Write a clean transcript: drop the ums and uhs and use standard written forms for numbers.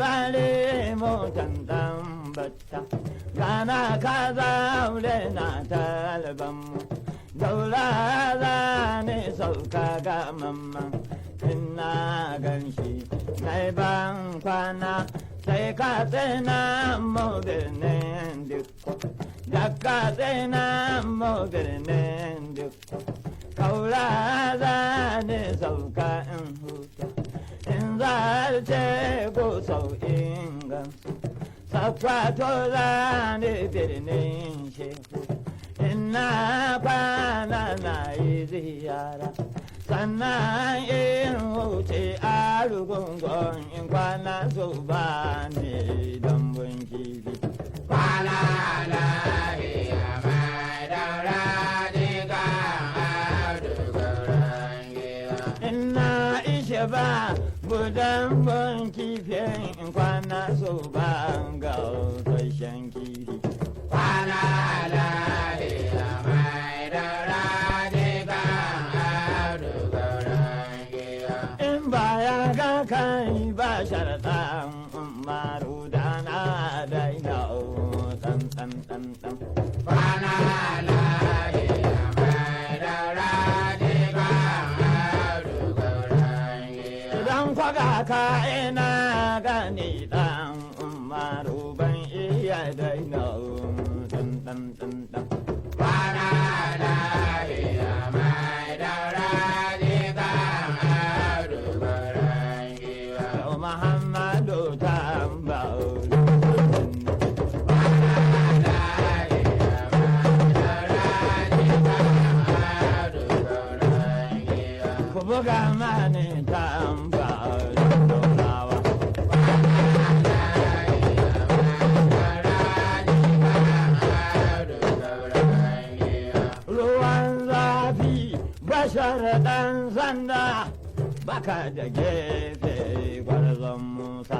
bare motan dan batta gana ka zaure na talban mu daula za ne sauka ga mamman ina ganshi na ban kwana sai ka tsena mu birnin dukko da ka tsena mu birnin dukko kaula za ne sauka in huta in zarce ko sau ingansu sakwato za ne birnin shehu ina kwana na yi ziyara sannan in wuce a rugungun in kwana so ba ne don bunkifi kwana lahiya mai daura diga adugaran gida ina ishe ba budan bunkifin in kwana so ba ga fashen kifi kwana lahiya mai daura diga adugaran gida in baya ga kai ba sharaɗan umaru da na daina ɗan ɗan ɗan ɗan kwana lahiya mai daura diga adugaran gida idan kwaga ka ina gani ɗan umaru ban iya daina ɗan ɗan ɗan ɗan kwana lahiya mai daura diga adugaran gida yau muhammadu tambau ku buga mani tambau daurawa ruwan zafi bashar ɗan sanda baka da gefe gwarzon musa